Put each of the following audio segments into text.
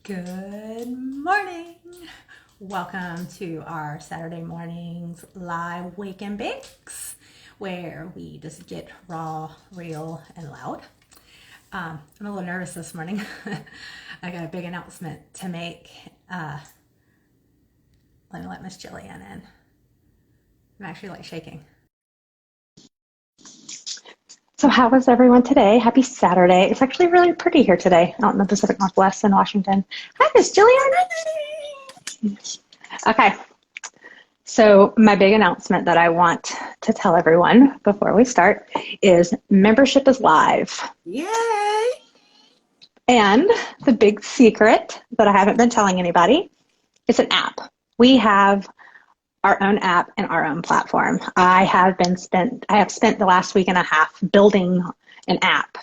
Good morning. Welcome to our Saturday mornings live Wake and Bakes, where we just get raw, real, and loud. I'm a little nervous this morning. I got a big announcement to make. Let me let Miss Jillian in. I'm actually like shaking. So how was everyone today? Happy Saturday. It's actually really pretty here today out in the Pacific Northwest in Washington. Hi, Miss Jillian. Okay, so my big announcement that I want to tell everyone before we start is membership is live. Yay! And the big secret that I haven't been telling anybody is an app. We have our own app and our own platform. I have spent the last week and a half building an app.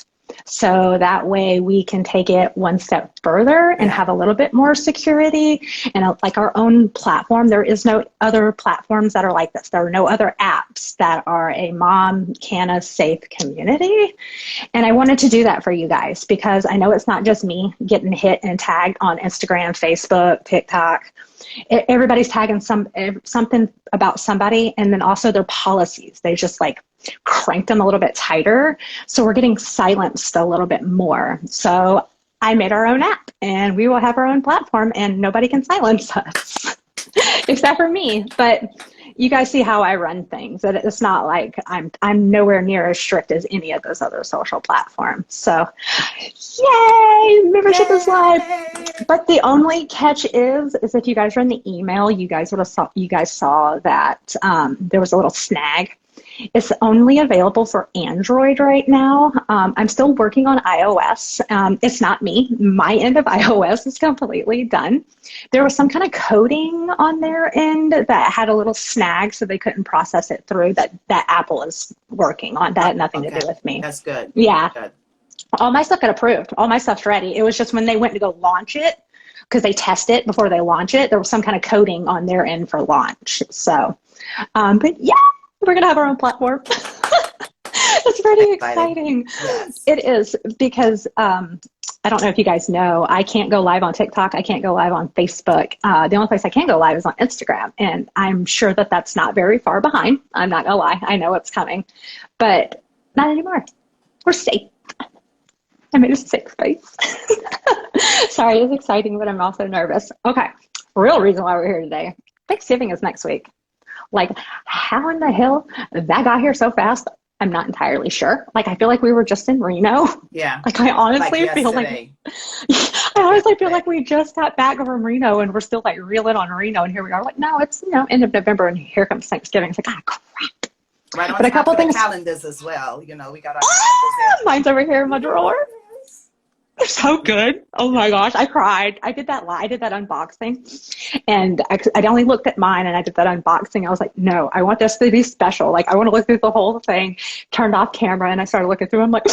So that way we can take it one step further and have a little bit more security and like our own platform. There is no other platforms that are like this. There are no other apps that are a mom canna safe community. And I wanted to do that for you guys because I know it's not just me getting hit and tagged on Instagram, Facebook, TikTok. Everybody's tagging something about somebody, and then also their policies. They just like cranked them a little bit tighter. So we're getting silenced a little bit more. So I made our own app and we will have our own platform and nobody can silence us except for me. But you guys see how I run things. It's not like I'm nowhere near as strict as any of those other social platforms. So yay, membership is live. But the only catch is if you guys run the email, you guys saw that there was a little snag. It's only available for Android right now. I'm still working on iOS. It's not me. My end of iOS is completely done. There was some kind of coding on their end that had a little snag, so they couldn't process it through that Apple is working on. That had nothing to do with me. That's good. Yeah. Good. All my stuff got approved. All my stuff's ready. It was just when they went to go launch it, because they test it before they launch it, there was some kind of coding on their end for launch. So, but yeah. We're going to have our own platform. It's pretty exciting. Yes. It is because I don't know if you guys know, I can't go live on TikTok. I can't go live on Facebook. The only place I can go live is on Instagram. And I'm sure that that's not very far behind. I'm not going to lie. I know it's coming. But not anymore. We're safe. I'm in a safe space. Sorry, it's exciting, but I'm also nervous. Okay. Real reason why we're here today. Thanksgiving is next week. Like, how in the hell that got here so fast? I'm not entirely sure. Like, I feel like we were just in Reno. Yeah. Like, I honestly feel like we just got back from Reno and we're still like reeling on Reno. And here we are. Like, no, it's end of November and here comes Thanksgiving. It's like, crap. Right on but a couple things. Calendars as well. We got our. Mine's over here in my drawer. They're so good. Oh my gosh, I cried. I did that unboxing, and I only looked at mine, and I did that unboxing. I was like, no, I want this to be special. Like, I want to look through the whole thing. Turned off camera, and I started looking through. I'm like,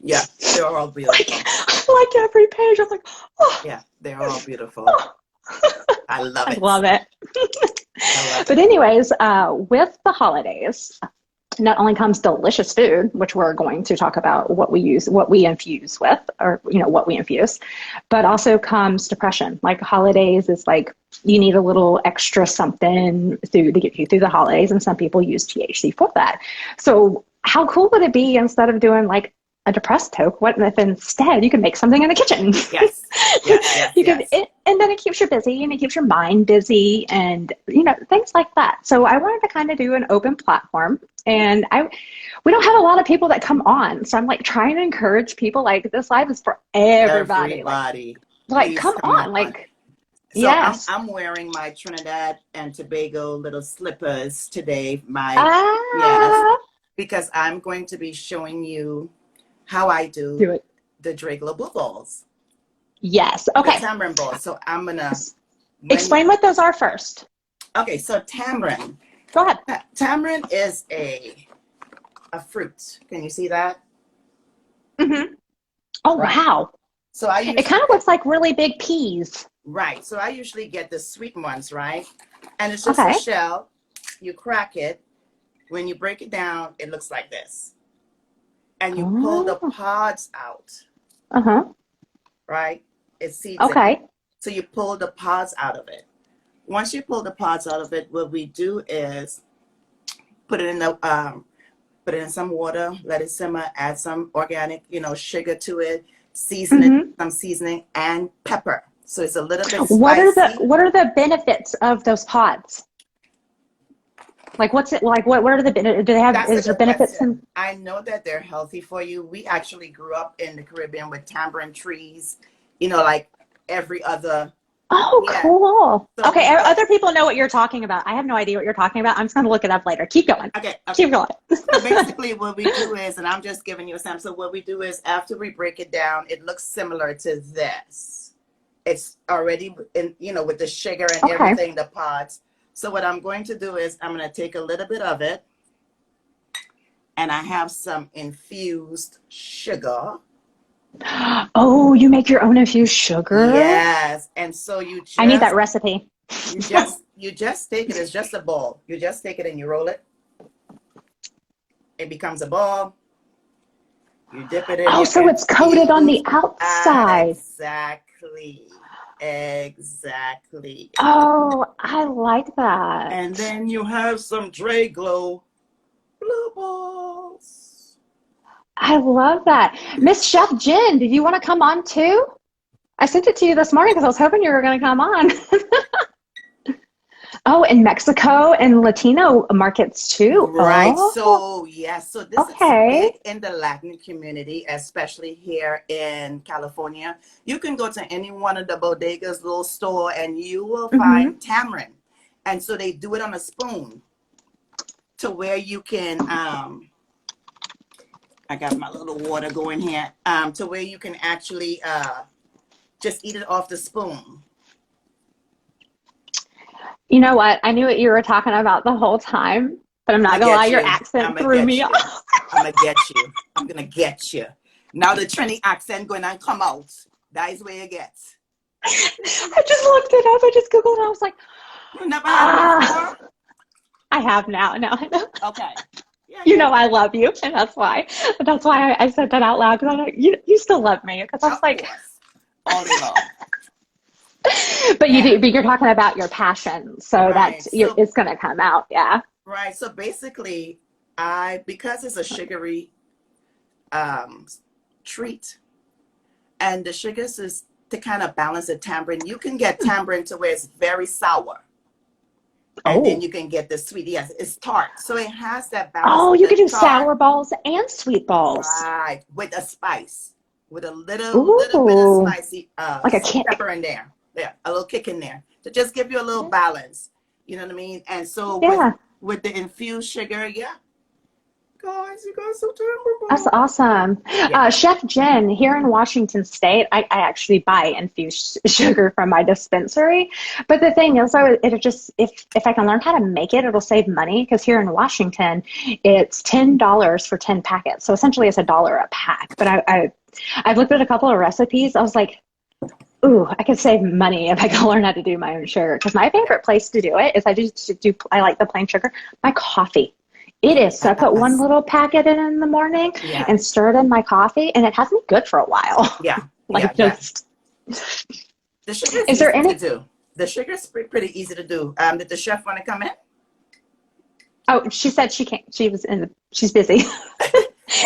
yeah, they're all beautiful. like every page. I'm like, oh. Yeah, they're all beautiful. I love it. I love it. But anyways, with the holidays, not only comes delicious food, which we're going to talk about what we infuse with, or, what we infuse, but also comes depression. Like, holidays is like, you need a little extra something to get you through the holidays. And some people use THC for that. So how cool would it be, instead of doing like a depressed toke, what if instead you can make something in the kitchen? Yes. And then it keeps you busy and it keeps your mind busy and, things like that. So I wanted to kind of do an open platform, and we don't have a lot of people that come on. So I'm like trying to encourage people, like, this live is for everybody. Like come on. Like, so yes. I'm wearing my Trinidad and Tobago little slippers today. Yes. Because I'm going to be showing you how I do the Dragler Blue Balls. Yes. Okay. The tamarind balls. So I'm gonna explain what those are first. Okay. So tamarind. Go ahead. Tamarind is a fruit. Can you see that? Mm-hmm. Oh, right. Wow. So it kind of looks like really big peas. Right. So I usually get the sweet ones, right? And it's just a shell. You crack it. When you break it down, it looks like this. And you pull the pods out. Uh-huh. Right? It seeds it. Okay. So you pull the pods out of it. Once you pull the pods out of it, what we do is put it in some water, let it simmer, add some organic, sugar to it, season it, some seasoning, and pepper. So it's a little bit spicy. What are the benefits of those pods? Like, what's it like? What are the do they have? That's is there benefits? I know that they're healthy for you. We actually grew up in the Caribbean with tamarind trees, like every other. Oh, yeah. Cool. So okay, other people know what you're talking about. I have no idea what you're talking about. I'm just going to look it up later. Keep going. Okay. Keep going. So basically what we do is, and I'm just giving you a sample, so what we do is after we break it down, it looks similar to this. It's already in, with the sugar and everything, the pods. So what I'm going to do is I'm going to take a little bit of it, and I have some infused sugar. Oh, you make your own infused sugar? Yes. And so I need that recipe. You just take it. It's just a ball. You just take it and you roll it. It becomes a ball. You dip it in. Oh, so it's coated on the outside. Exactly. Oh, I like that. And then you have some Dre Glow blue balls. I love that. Miss Chef Jen, did you want to come on too? I sent it to you this morning because I was hoping you were going to come on. Oh, in Mexico and Latino markets too. Right. Oh. So, yes. So this is big in the Latin community, especially here in California. You can go to any one of the bodegas, little store, and you will find tamarind. And so they do it on a spoon to where you can, I got my little water going here, to where you can actually just eat it off the spoon. You know what? I knew what you were talking about the whole time, but I'm not going to lie, your accent threw me off. I'm going to get you. I'm going to get you. Now the Trini accent going to come out. That is where you get. I just looked it up. I just Googled it. I was like, you never had it before? I have now. Now I know. Okay. Yeah, you know I love you, and that's why I said that out loud, because I know you still love me, because I was like, all day long. But you do, but you're talking about your passion, so that's it's going to come out. Yeah. Right. So basically, because it's a sugary treat, and the sugars is to kind of balance the tamarind. You can get tamarind to where it's very sour. And then you can get the sweet. Yes, it's tart. So it has that balance. Oh, you can do sour balls and sweet balls. Right. With a spice. With a little bit of spicy like a kick. pepper in there. Yeah, a little kick in there. To just give you a little balance. You know what I mean? And so with the infused sugar, guys, you guys so terrible. That's awesome. Chef Jen, here in Washington State, I actually buy infused sugar from my dispensary. But the thing is, though, it just if I can learn how to make it, it'll save money, because here in Washington, it's $10 for 10 packets. So essentially, it's $1 a pack. But I've looked at a couple of recipes. I was like, ooh, I could save money if I can learn how to do my own sugar. Because my favorite place to do it is I like the plain sugar. My coffee. It is. So I put one little packet in the morning and stir it in my coffee, and it has me good for a while. Yeah. The sugar is easy to do. The sugar is pretty easy to do. Did the chef want to come in? Oh, she said she can't. She's busy.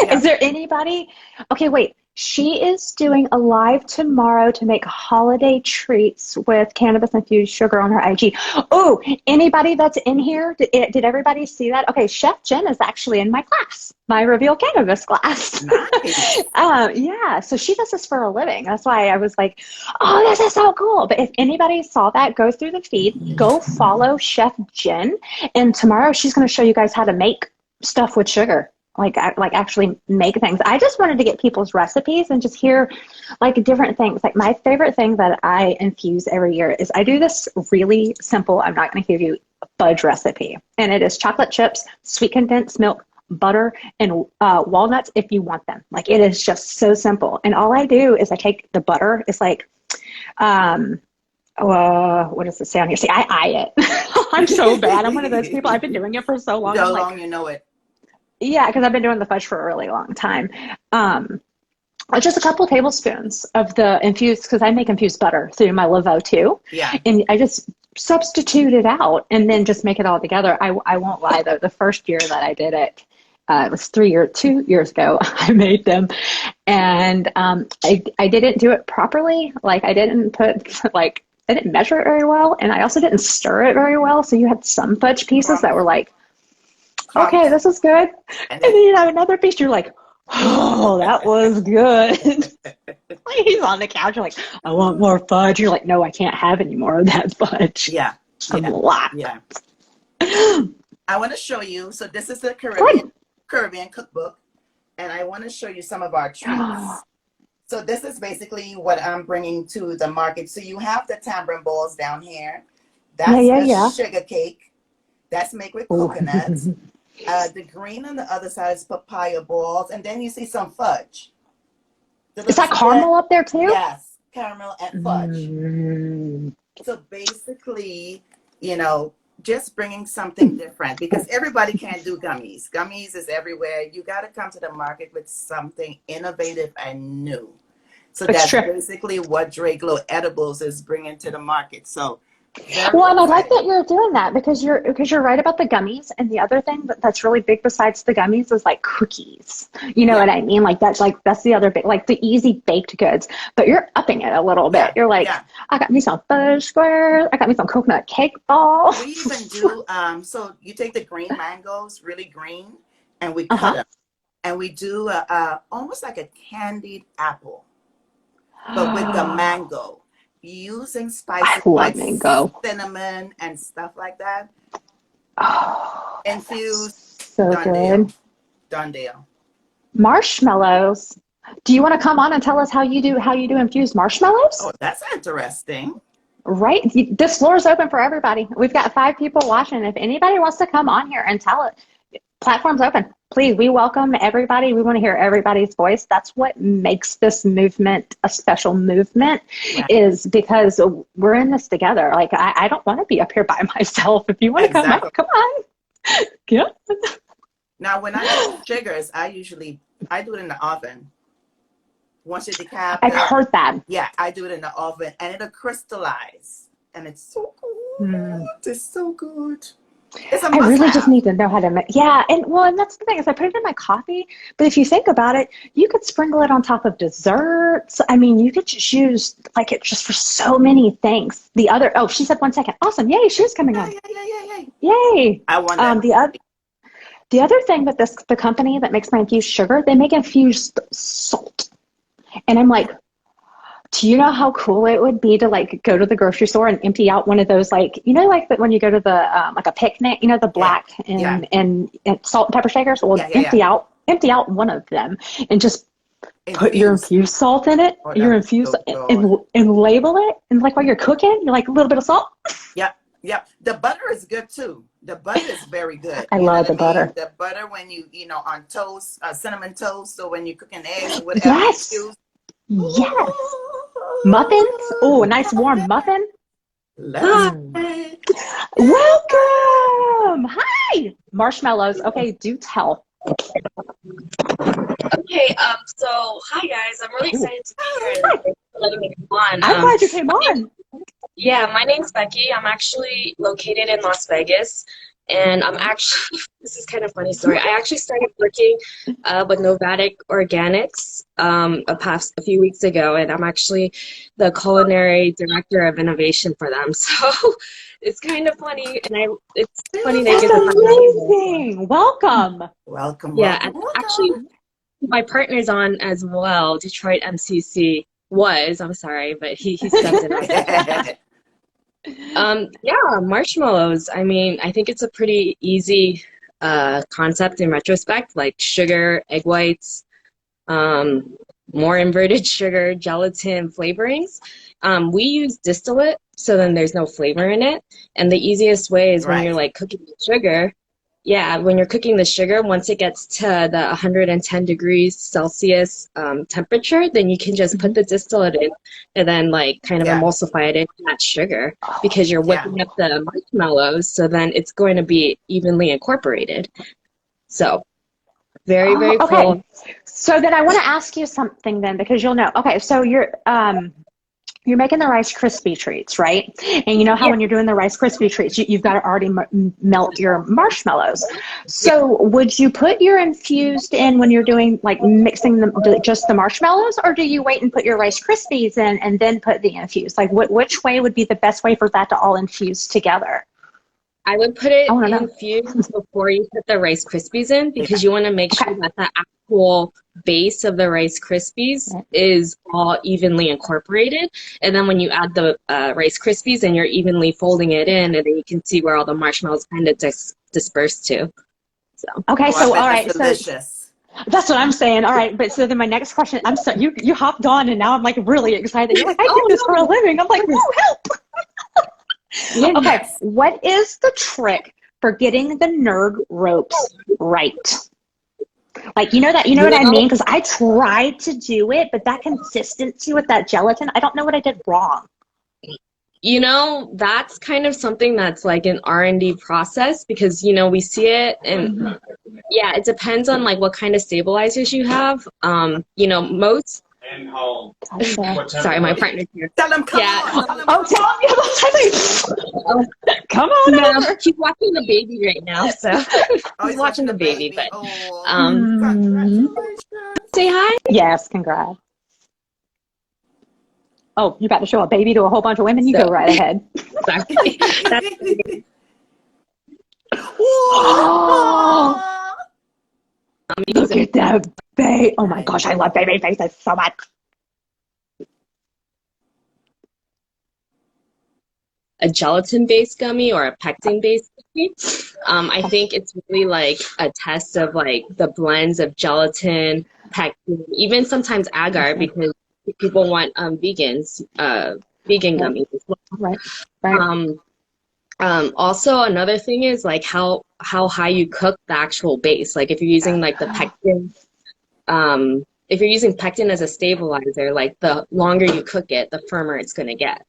Is there anybody? Okay, wait. She is doing a live tomorrow to make holiday treats with cannabis infused sugar on her IG. Oh, anybody that's in here, did everybody see that? Okay, Chef Jen is actually in my class, my Reveal Cannabis class. Nice. So she does this for a living. That's why I was like, oh, this is so cool. But if anybody saw that, go through the feed, go follow Chef Jen, and tomorrow she's going to show you guys how to make stuff with sugar. Like actually make things. I just wanted to get people's recipes and just hear like different things. Like my favorite thing that I infuse every year is I do this really simple, I'm not going to give you a fudge recipe. And it is chocolate chips, sweet condensed milk, butter, and walnuts if you want them. Like it is just so simple. And all I do is I take the butter. It's like, what does it say on here? See, I eye it. I'm so bad. I'm one of those people. I've been doing it for so long. So long you know it. Yeah, because I've been doing the fudge for a really long time. just a couple tablespoons of the infused, because I make infused butter through my Laveau too. Yeah. And I just substitute it out and then just make it all together. I won't lie though, the first year that I did it, it was 2 years ago, I made them. And I didn't do it properly. Like I didn't I didn't measure it very well. And I also didn't stir it very well. So you had some fudge pieces that were like, okay, this is good. And then you have another piece, you're like, oh, that was good. Like he's on the couch, you're like, I want more fudge. You're like, no, I can't have any more of that fudge. Yeah. A lot. Yeah. I want to show you. So this is the Caribbean Cookbook. And I want to show you some of our treats. So this is basically what I'm bringing to the market. So you have the tamarind balls down here. That's a sugar cake. That's made with coconuts. The green on the other side is papaya balls. And then you see some fudge. Is that caramel up there too? Yes, caramel and fudge. So basically, you know, just bringing something different because everybody can't do gummies. Gummies is everywhere. You got to come to the market with something innovative and new. So that's basically what Dre Glow Edibles is bringing to the market. So well, and I like that you're doing that because you're right about the gummies. And the other thing that's really big besides the gummies is like cookies. You know what I mean? Like that's the other big, like the easy baked goods. But you're upping it a little bit. You're like, I got me some fudge squares. I got me some coconut cake balls. We even do. So you take the green mangoes, really green, and we cut them, and we do almost like a candied apple, but with the mango. Using spices like cinnamon and stuff like that. Infused. So good. Done deal. Marshmallows. Do you want to come on and tell us how you do infused marshmallows? Oh, that's interesting. Right. This floor is open for everybody. We've got 5 people watching. If anybody wants to come on here and tell it, platform's open. Please, we welcome everybody. We want to hear everybody's voice. That's what makes this movement a special movement is because we're in this together. Like, I don't want to be up here by myself. If you want to come up, come on. Yeah. Now, when I do sugars, I do it in the oven. Once you decaf, I've heard that. Yeah, I do it in the oven, and it'll crystallize. And it's so good. It's so good. I really just need to know how to make. Yeah, and that's the thing is I put it in my coffee. But if you think about it, you could sprinkle it on top of desserts. I mean, you could just use like it just for so many things. She said 1 second. Awesome, yay! She's coming on. Yay! I want that. The other thing that the company that makes my infused sugar, they make infused salt, and I'm like, do you know how cool it would be to like go to the grocery store and empty out one of those, like, you know, like when you go to the like a picnic, you know, the black and salt and pepper shakers? Well, empty out one of them and just put your infused salt in it, and label it, and like while you're cooking, you're like a little bit of salt. Yeah. The butter is good too. The butter is very good. I love the butter. The butter when you know on toast, cinnamon toast, or when you're cooking eggs or whatever. Yes. Muffins? Oh, a nice warm muffin. Welcome. Hi. Marshmallows. Okay, do tell. Okay, so hi guys. I'm really excited to be here and letting me come on. I'm glad you came on. Yeah, my name's Becky. I'm actually located in Las Vegas. And I'm actually, this is kind of a funny story. I actually started working with Novatic Organics a few weeks ago, and I'm actually the culinary director of innovation for them. So it's kind of funny, and it's funny they get amazing. Welcome. Yeah, and actually my partner's on as well. Detroit MCC I'm sorry, but he stepped in. Yeah, marshmallows. I mean, I think it's a pretty easy concept in retrospect, like sugar, egg whites, more inverted sugar, gelatin, flavorings. We use distillate, so then there's no flavor in it. And the easiest way is when you're like cooking the sugar. Yeah, when you're cooking the sugar, once it gets to the 110 degrees Celsius temperature, then you can just put the distillate in and then like kind of emulsify it into that sugar because you're whipping up the marshmallows. So then it's going to be evenly incorporated. So Very, very Okay. cool. So then I want to ask you something then, because you'll know. Okay, so you're making the Rice Krispie treats, right? And you know how Yeah. when you're doing the Rice Krispie treats, you've got to already melt your marshmallows. So would you put your infused in when you're doing like mixing just the marshmallows, or do you wait and put your Rice Krispies in and then put the infused? Like which way would be the best way for that to all infuse together? I would put it I want to know. infused before you put the Rice Krispies in because you want to make sure Okay. that the actual base of the Rice Krispies is all evenly incorporated. And then when you add the Rice Krispies and you're evenly folding it in, and then you can see where all the marshmallows kind of disperse to. So. Okay, Oh, so all right, that's delicious. so that's what I'm saying. All right, but so then my next question, I'm so you hopped on and now I'm like really excited. You're like, I do this for a living. I'm like, woo, help. Yeah. Okay, what is the trick for getting the nerd ropes right? Like, you know what I mean? Because I tried to do it, but that consistency with that gelatin, I don't know what I did wrong. You know, that's kind of something that's like an R&D process because, you know, we see it and yeah, it depends on like what kind of stabilizers you have. You know, most And how? sorry, my partner's here. Tell them, come Yeah. on. Tell them, Oh, tell me. Come on No, over. he's watching the baby right now, so oh, he's watching the baby. But Oh, Mm. congratulations. say hi. Yes, congrats. Oh, you're about to show a baby to a whole bunch of women? You So- go right ahead. Sorry. That's Oh, look amazing. at that baby. Oh my gosh, I love baby faces so much. A gelatin-based gummy or a pectin-based gummy. I think it's really like a test of like the blends of gelatin, pectin, even sometimes agar because people want vegan gummies as well. Right. Also another thing is like how high you cook the actual base. Like if you're using like the pectin, if you're using pectin as a stabilizer, like the longer you cook it, the firmer it's gonna get.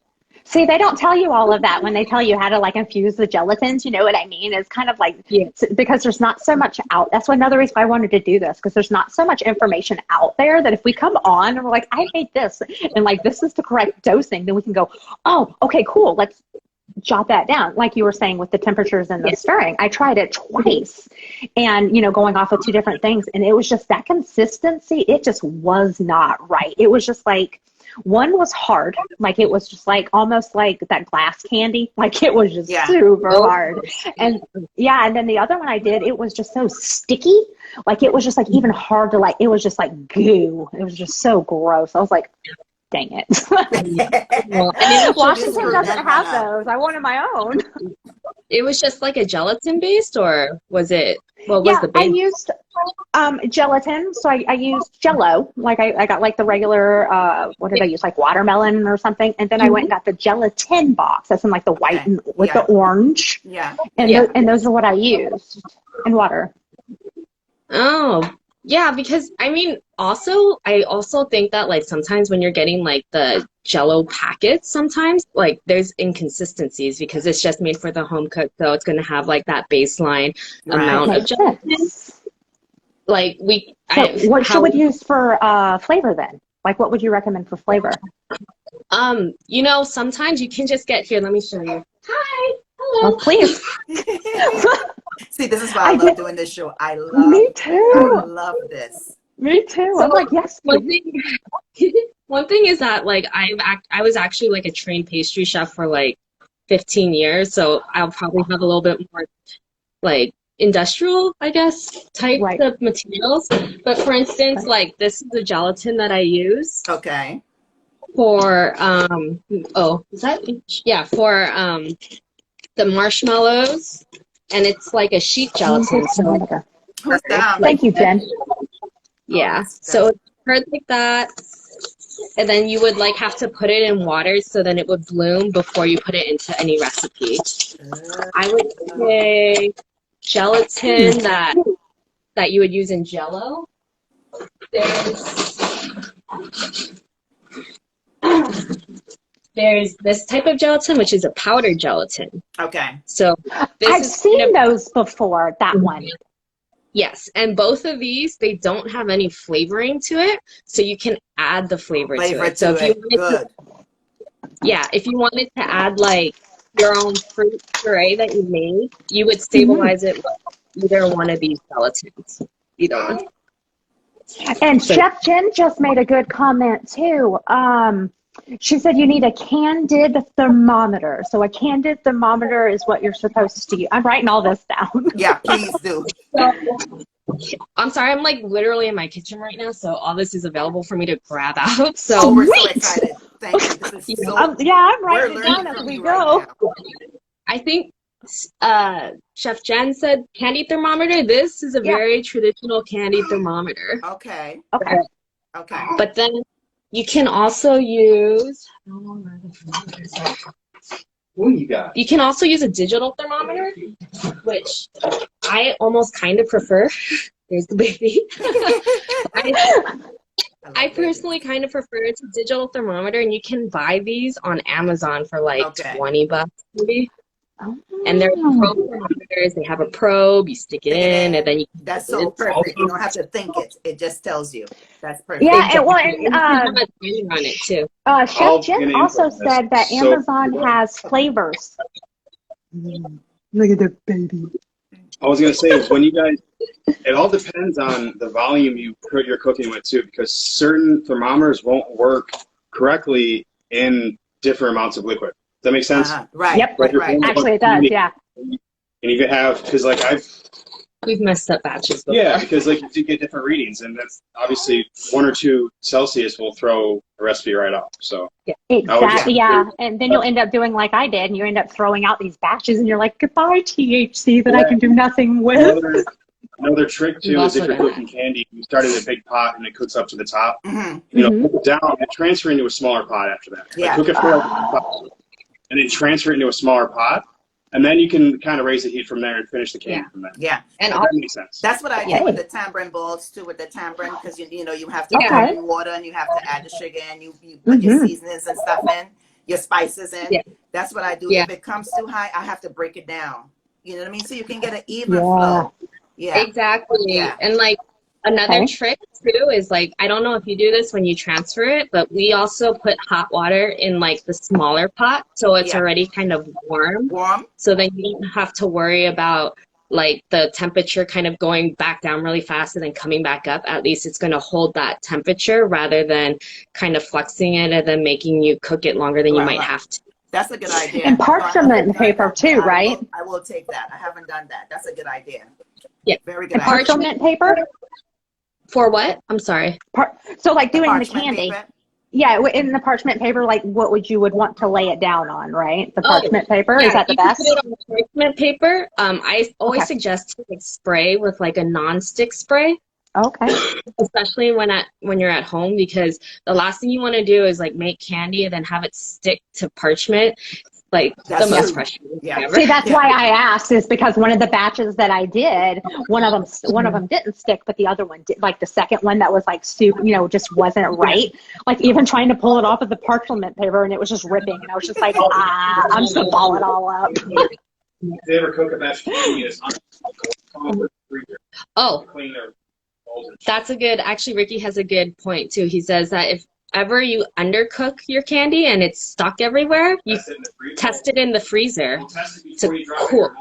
See, they don't tell you all of that when they tell you how to like infuse the gelatins. You know what I mean? It's kind of like, because there's not so much out. That's another reason why I wanted to do this, because there's not so much information out there that if we come on and we're like, I made this and like, this is the correct dosing, then we can go, oh, okay, cool. Let's jot that down. Like you were saying with the temperatures and the stirring, I tried it twice and, you know, going off of two different things. And it was just that consistency. It just was not right. It was just like, one was hard, like it was just like almost like that glass candy, like it was just super hard. And and then the other one I did, it was just so sticky, like it was just like even hard to like, it was just like goo. It was just so gross. I was like, dang it. Washington doesn't have those. I wanted my own. It was just like a gelatin based, or was it? What was the base? I used gelatin. So I used Jello. Like I got like the regular, what did I use? Like watermelon or something. And then I went and got the gelatin box. That's in like the white and with the orange. Yeah. And those are what I used. And water. Oh, yeah, because I mean, I also think that like sometimes when you're getting like the Jello packets, sometimes like there's inconsistencies because it's just made for the home cook, so it's going to have like that baseline amount of gelatin. Like what you would use for flavor then? Like what would you recommend for flavor? You know, sometimes you can just get here. Let me show you. Hi. Hello. Oh, please. See, this is why I love doing this show. Me too. I love this. Me too. So, I'm like, yes. One thing is that like I was actually like a trained pastry chef for like 15 years, so I'll probably have a little bit more like industrial, I guess, type of materials. But for instance, like this is the gelatin that I use. Okay. For the marshmallows, and it's like a sheet gelatin. So thank you, Jen. Yeah, so it's spread like that, and then you would like have to put it in water so then it would bloom before you put it into any recipe. I would say gelatin that you would use in Jello. There's this type of gelatin, which is a powdered gelatin. Okay. So I've seen those before, that one. Yes, and both of these, they don't have any flavoring to it, so you can add the flavor to it. So if you wanted Good. if you wanted to add like your own fruit puree that you made, you would stabilize it with either one of these gelatins. Either one. And Chef Jen just made a good comment too. She said you need a candid thermometer. So a candid thermometer is what you're supposed to use. I'm writing all this down. Yeah, please do. So, I'm sorry, I'm like literally in my kitchen right now, so all this is available for me to grab out. So we're so excited. Thank you. This is so, I'm writing it down as we go. Right, I think Chef Jen said candy thermometer. This is a very traditional candy thermometer. Okay. But then you can also use you can also use a digital thermometer, which I almost kind of prefer. There's the baby. I personally kind of prefer it's a digital thermometer, and you can buy these on Amazon for like $20 maybe. And they're probe thermometers. They have a probe. You stick it in, and then you. That's so perfect. You don't have to think it. It just tells you. That's perfect. Yeah, and have a timer on it too. Chef Jen also said that Amazon has flavors. Look at the baby. I was gonna say is when you guys, it all depends on the volume you put your cooking with too, because certain thermometers won't work correctly in different amounts of liquid. Does that make sense? Right. Yep. Right. Actually, it does. Yeah. And you can have, because like we've messed up batches before. Yeah, because like you get different readings, and that's obviously 1 or 2 Celsius will throw the recipe right off. So exactly. Yeah, and then you'll end up doing like I did, and you end up throwing out these batches, and you're like, goodbye THC that I can do nothing with. Another trick too is if you're cooking candy, you start in a big pot and it cooks up to the top. You know, cook it down and transfer into a smaller pot after that. Like cook it for and then transfer it into a smaller pot, and then you can kind of raise the heat from there and finish the candy from there. Yeah, and that makes sense. That's what I did with the tamarind balls too. With the tamarind, because you know you have to add water and you have to add the sugar and you put your seasonings and stuff in, your spices in. That's what I do. If it comes too high, I have to break it down. You know what I mean? So you can get an even flow. Yeah, exactly. Yeah. And like another trick too is like, I don't know if you do this when you transfer it, but we also put hot water in like the smaller pot, so it's already kind of warm. So then you don't have to worry about like the temperature kind of going back down really fast and then coming back up. At least it's going to hold that temperature rather than kind of flexing it and then making you cook it longer than you might have to. That's a good idea. And parchment paper too, right? I will take that. I haven't done that. That's a good idea. Yeah. Very good. Parchment paper? For what? I'm sorry. So like doing the candy. Paper? Yeah, in the parchment paper, like what would you want to lay it down on, right? The parchment paper, is that the best? You can put it on parchment paper. I always suggest to like spray with like a non-stick spray. Okay. Especially when you're at home, because the last thing you want to do is like make candy and then have it stick to parchment. Like the most frustrating. See, that's why I asked, is because one of the batches that I did, one of them didn't stick, but the other one did. Like the second one that was like soup, just wasn't right. Like even trying to pull it off of the parchment paper, and it was just ripping, and I was just like, I'm just gonna ball it all up. Did they ever cook a batch of candy that's a good. Actually, Ricky has a good point too. He says that if ever you undercook your candy and it's stuck everywhere, you test it in the freezer to cool.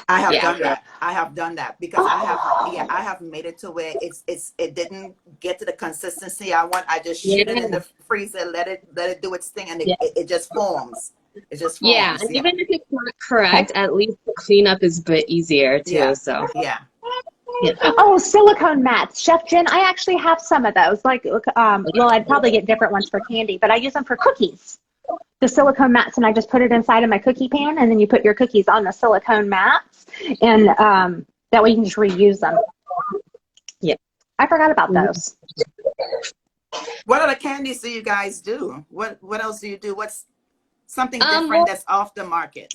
I have done that because I have made it to where it didn't get to the consistency I want. I just shoot it in the freezer, let it do its thing, and it just forms. It just forms. Yeah, and even if it's not correct, at least the cleanup is a bit easier too. Oh, silicone mats. Chef Jen, I actually have some of those. Like, well, I'd probably get different ones for candy, but I use them for cookies. The silicone mats, and I just put it inside of my cookie pan, and then you put your cookies on the silicone mats, and that way you can just reuse them. Yeah. I forgot about those. What other candies do you guys do? What else do you do? What's something different that's off the market?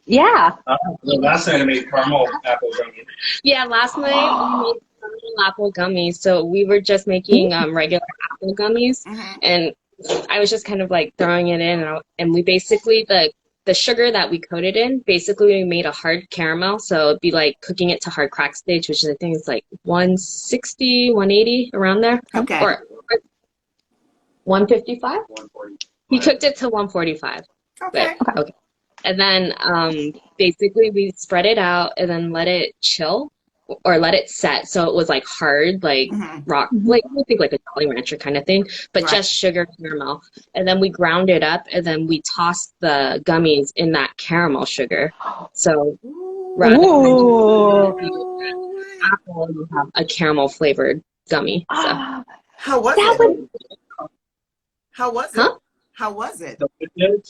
Yeah. Last night I made caramel apple gummies. Yeah, last night we made caramel apple gummies. So we were just making regular apple gummies, and I was just kind of like throwing it in, and we basically the the sugar that we coated in, basically we made a hard caramel. So it'd be like cooking it to hard crack stage, which I think is like 160, 180 around there. Okay. Or 155? 140. He cooked it to 145. Okay. But, okay. And then basically we spread it out and then let it chill or let it set. So it was like hard, like rock, like I think like a Jolly Rancher kind of thing, but just sugar caramel. And then we ground it up and then we tossed the gummies in that caramel sugar. So rather than apple, you have a caramel flavored gummy. So. How was it? How was it? Huh? How was it?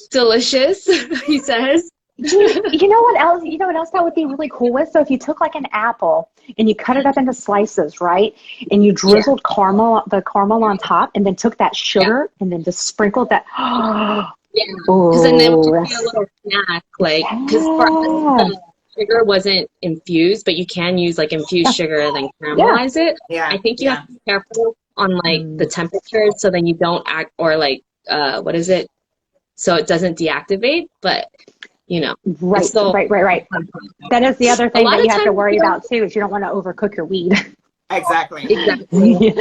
Delicious, he says. You know what else? You know what else that would be really cool with? So if you took like an apple and you cut it up into slices, right? And you drizzled the caramel on top, and then took that sugar and then just sprinkled that. Because then it would be a little snack, like because for us the sugar wasn't infused, but you can use like infused sugar and then caramelize it. Yeah, I think you have to be careful on like the temperature, so then you don't act or like what is it? So it doesn't deactivate, but. You know, right. That is the other thing that you have to worry about too, is you don't want to overcook your weed. Exactly. You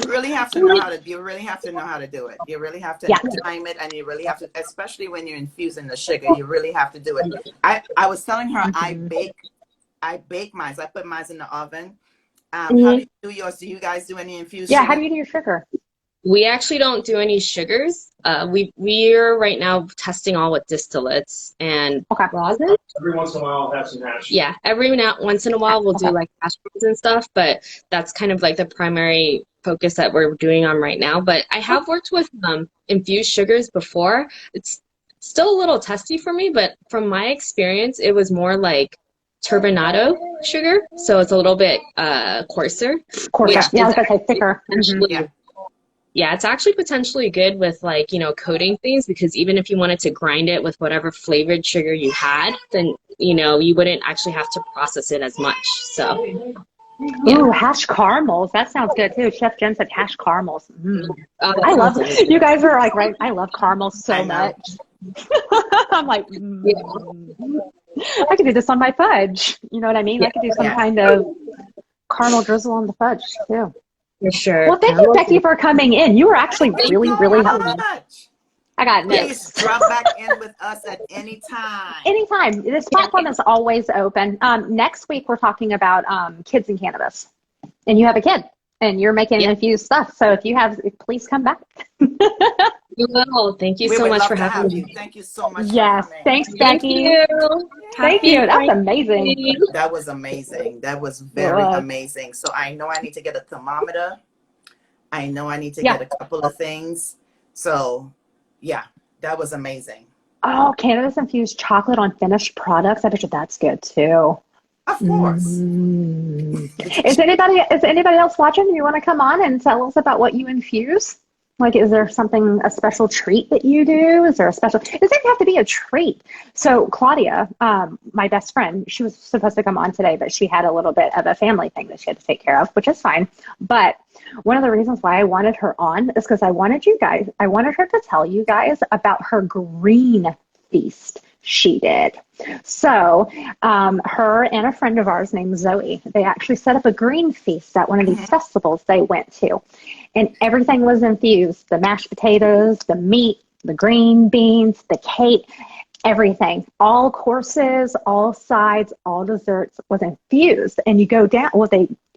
really have to know how to. You really have to know how to do it. You really have to time it, and you really have to, especially when you're infusing the sugar. You really have to do it. I was telling her I bake mine. I put mine in the oven. How do you do yours? Do you guys do any infused? Yeah. Sugar? How do you do your sugar? We actually don't do any sugars. We're right now testing all with distillates and rosin. Every once in a while, I'll have some hash. Yeah, once in a while we'll do like hash browns and stuff, but that's kind of like the primary focus that we're doing on right now. But I have worked with infused sugars before. It's still a little testy for me, but from my experience, it was more like turbinado sugar, so it's a little bit coarser. Yeah, I was gonna say thicker. Yeah, it's actually potentially good with like, you know, coating things, because even if you wanted to grind it with whatever flavored sugar you had, then, you know, you wouldn't actually have to process it as much. So, ooh, hash caramels. That sounds good too. Chef Jen said hash caramels. I love it. You guys are like, right? I love caramels so much. I'm like, I could do this on my fudge. You know what I mean? I could do some kind of caramel drizzle on the fudge too. For sure. Well, thank you, Becky, for coming in. You were actually really helpful. I got Please drop back in with us at any time. Anytime. This platform is always open. Next week, we're talking about kids and cannabis. And you have a kid, and you're making infused stuff. So if you have, please come back. You will. Thank you so much for having me. Thank you so much. Yes. Thanks, Becky. Thank you. That's amazing. That was amazing. That was very amazing. So I know I need to get a thermometer. I know I need to get a couple of things. So yeah, that was amazing. Oh, cannabis infused chocolate on finished products. I bet you that's good too. Of course. Is anybody else watching? Do you want to come on and tell us about what you infuse? Like, is there a special treat that you do? Is there a special, it doesn't have to be a treat. So Claudia, my best friend, she was supposed to come on today, but she had a little bit of a family thing that she had to take care of, which is fine. But one of the reasons why I wanted her on is because I wanted her to tell you guys about her green feast she did. So her and a friend of ours named Zoe, they actually set up a green feast at one of these festivals they went to. And everything was infused. The mashed potatoes, the meat, the green beans, the cake, everything. All courses, all sides, all desserts was infused. And you go down,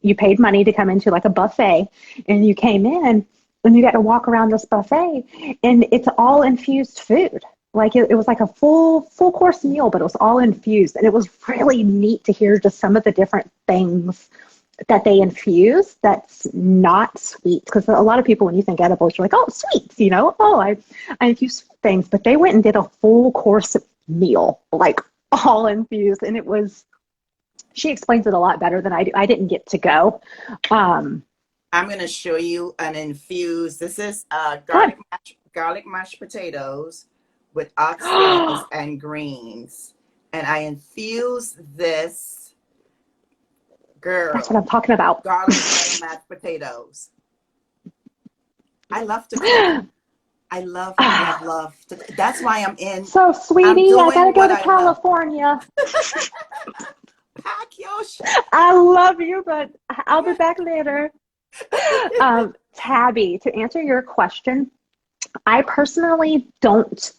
you paid money to come into like a buffet, and you came in and you got to walk around this buffet, and it's all infused food. Like it was like a full course meal, but it was all infused. And it was really neat to hear just some of the different things that they infuse that's not sweet. Because a lot of people, when you think edibles, you're like, oh, sweets, you know, I infuse things. But they went and did a full course meal, like all infused. And she explains it a lot better than I do. I didn't get to go. I'm going to show you an infused, this is garlic mashed potatoes with oxtails and greens. And I infuse this, girl. That's what I'm talking about. Garlic mashed potatoes. I love to cook. I love what I love. That's why I'm in. So, sweetie, I gotta go to I California. Pack your shit. I love you, but I'll be back later. Tabby, to answer your question, I personally don't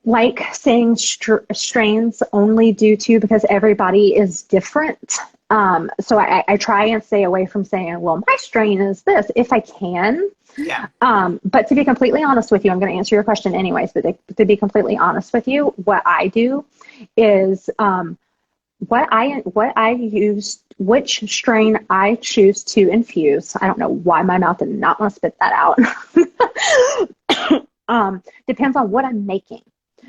like saying strains only because everybody is different. So I try and stay away from saying, well, my strain is this, if I can. Yeah. But to be completely honest with you, I'm going to answer your question anyways, but to be completely honest with you, what I do is what I use, which strain I choose to infuse. I don't know why my mouth did not want to spit that out. Depends on what I'm making.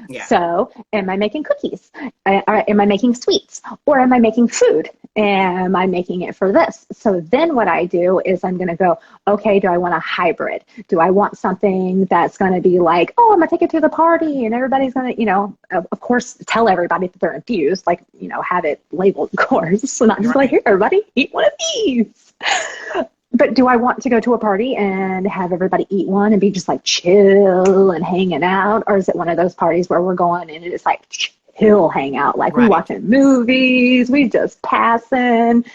Yeah. So am I making cookies? Am I making sweets? Or am I making food? Am I making it for this? So then what I do is I'm going to go, okay, do I want a hybrid? Do I want something that's going to be like, oh, I'm going to take it to the party and everybody's going to, of course, tell everybody that they're infused, like, have it labeled, of course. So not just like, here, everybody, eat one of these. But do I want to go to a party and have everybody eat one and be just like chill and hanging out? Or is it one of those parties where we're going and it's like chill hangout? Like we're watching movies, we just passing.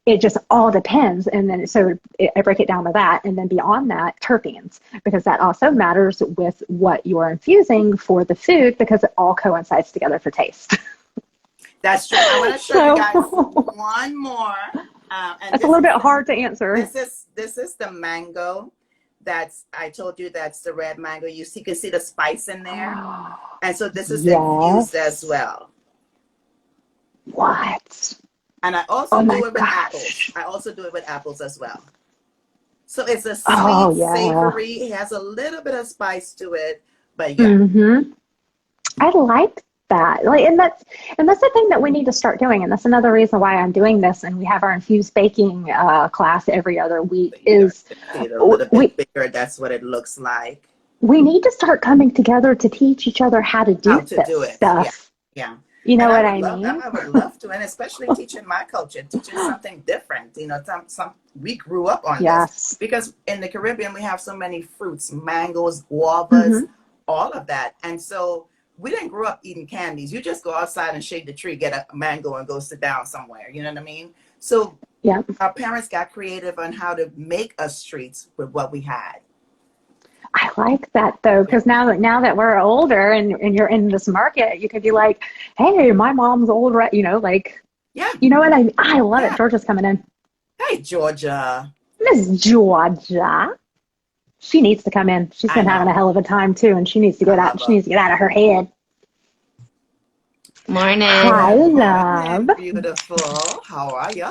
It just all depends. And then I break it down to that. And then beyond that, terpenes, because that also matters with what you're infusing for the food, because it all coincides together for taste. That's true. I want to show you guys one more. That's a little bit hard to answer. This is the mango. I told you that's the red mango. You can see the spice in there. And so this is infused as well. What? And I also do it with apples. I also do it with apples as well. So it's a sweet, savory. It has a little bit of spice to it, but yeah. Mm-hmm. I like that. And that's the thing that we need to start doing. And that's another reason why I'm doing this. And we have our infused baking class every other week. Is a little bit bigger. That's what it looks like. We need to start coming together to teach each other how to do this stuff. Yeah. You know what I mean? I would love to, and especially teaching my culture, teaching something different. We grew up on this because in the Caribbean we have so many fruits, mangoes, guavas, all of that, and so we didn't grow up eating candies. You just go outside and shade the tree, get a mango, and go sit down somewhere. You know what I mean? So our parents got creative on how to make us treats with what we had. I like that though, because now that we're older and you're in this market, you could be like, hey, my mom's old, right? You know what I mean? I love it. Georgia's coming in. Hey, Georgia. Miss Georgia. She needs to come in. She's been having a hell of a time too, and she needs to get out. She needs to get out of her head. Morning. Hi, love. Beautiful. How are you?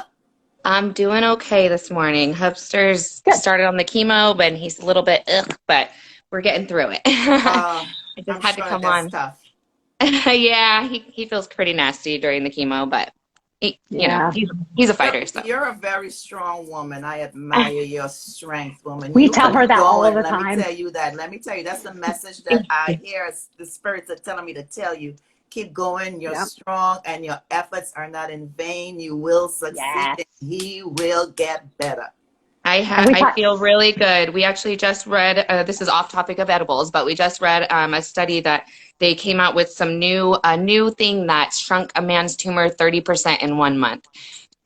I'm doing okay this morning. Hubster's started on the chemo, but he's a little bit but we're getting through it. I just had to come on. Tough. Yeah, he feels pretty nasty during the chemo, but he's a fighter. So. You're a very strong woman. I admire your strength, woman. We tell her that all the time. Let me tell you, that's the message that I hear. The spirits are telling me to tell you. Keep going. You're strong, and your efforts are not in vain. You will succeed. Yes. He will get better. I feel really good. We actually just read, this is off topic of edibles, but we just read a study that they came out with a new thing that shrunk a man's tumor 30% in 1 month.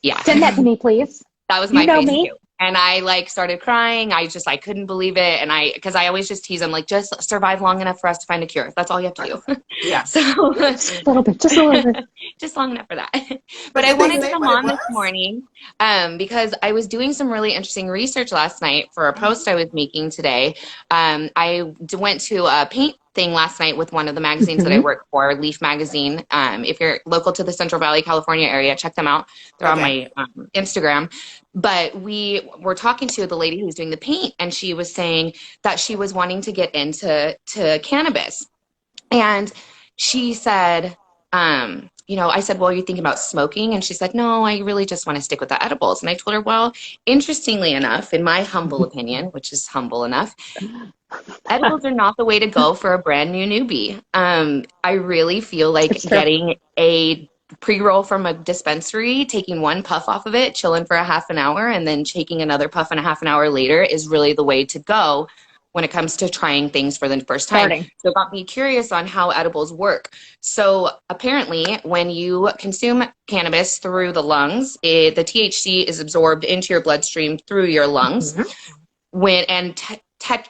Yeah. Send that to me, please. That was my face too. And I started crying. I couldn't believe it. And because I always just tease him, just survive long enough for us to find a cure. That's all you have to do. Yeah. So just a little bit. Just long enough for that. But I wanted to come on this morning because I was doing some really interesting research last night for a post I was making today. I went to a paint thing last night with one of the magazines that I work for, Leaf Magazine. If you're local to the Central Valley, California area, check them out. They're on my Instagram. But we were talking to the lady who's doing the paint, and she was saying that she was wanting to get into cannabis. And she said, I said, well, are you thinking about smoking? And she said, no, I really just want to stick with the edibles. And I told her, well, interestingly enough, in my humble opinion, which is humble enough, edibles are not the way to go for a brand new newbie. I really feel like getting a pre-roll from a dispensary, taking one puff off of it, chilling for a half an hour, and then taking another puff and a half an hour later is really the way to go when it comes to trying things for the first time. So it got me curious on how edibles work. So apparently when you consume cannabis through the lungs, the THC is absorbed into your bloodstream through your lungs.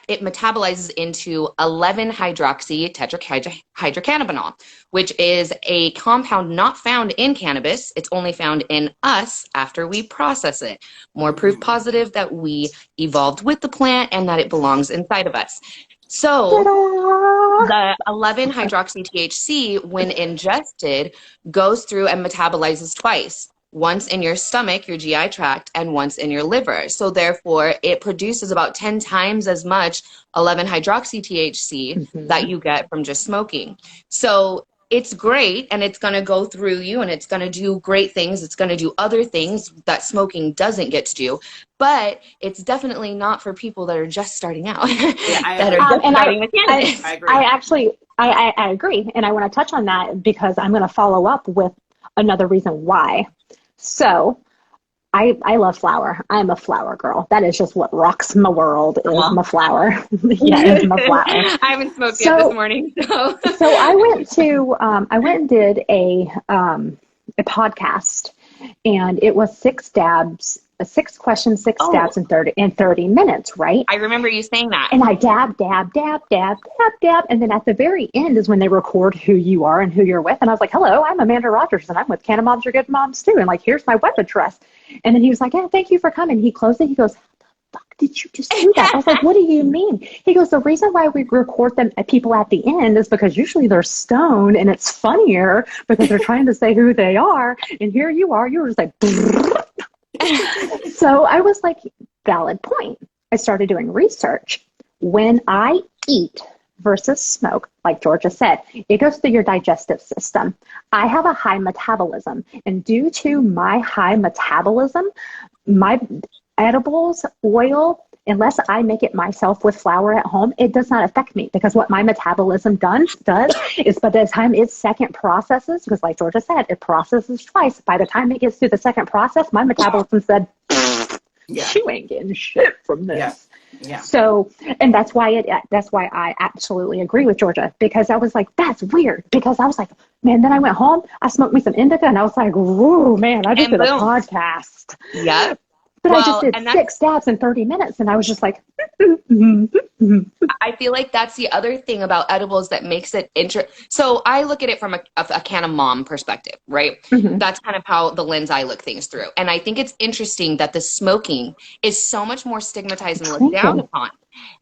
It metabolizes into 11-hydroxy-tetrahydrocannabinol, which is a compound not found in cannabis. It's only found in us after we process it. More proof positive that we evolved with the plant and that it belongs inside of us. So the 11-hydroxy-THC, when ingested, goes through and metabolizes twice. Once in your stomach, your GI tract, and once in your liver. So therefore, it produces about 10 times as much 11-hydroxy-THC that you get from just smoking. So it's great, and it's going to go through you, and it's going to do great things. It's going to do other things that smoking doesn't get to do. But it's definitely not for people that are just starting out. That are just starting with cannabis. I agree. And I want to touch on that because I'm going to follow up with another reason why. So I love flower. I'm a flower girl. That is just what rocks my world is my flower. It's my flower. I haven't smoked yet this morning. So I went and did a podcast, and it was 6 questions, 6 stabs in 30 minutes, right? I remember you saying that. And I dab. And then at the very end is when they record who you are and who you're with. And I was like, hello, I'm Amanda Rogers, and I'm with Canna Moms Are Good Moms Too. And like, here's my web address. And then he was like, yeah, thank you for coming. He closed it. He goes, how the fuck did you just do that? I was like, what do you mean? He goes, the reason why we record people at the end is because usually they're stoned, and it's funnier because they're trying to say who they are. And here you are. You were just like, so I was like, valid point. I started doing research. When I eat versus smoke, like Georgia said, it goes through your digestive system. I have a high metabolism, and due to my high metabolism, my edibles, oil, unless I make it myself with flour at home, it does not affect me, because what my metabolism does is by the time it second processes, because like Georgia said, it processes twice. By the time it gets through the second process, my metabolism said, you ain't getting shit from this. Yeah. So, and that's why I absolutely agree with Georgia, because I was like, that's weird, because I was like, man, then I went home, I smoked me some indica, and I was like, whoa, man, I just did a podcast. Yeah. But I just did 6 stabs in 30 minutes, and I was just like, I feel like that's the other thing about edibles that makes it So I look at it from a Canna Mom perspective, right? That's kind of how the lens I look things through. And I think it's interesting that the smoking is so much more stigmatized and looked down upon.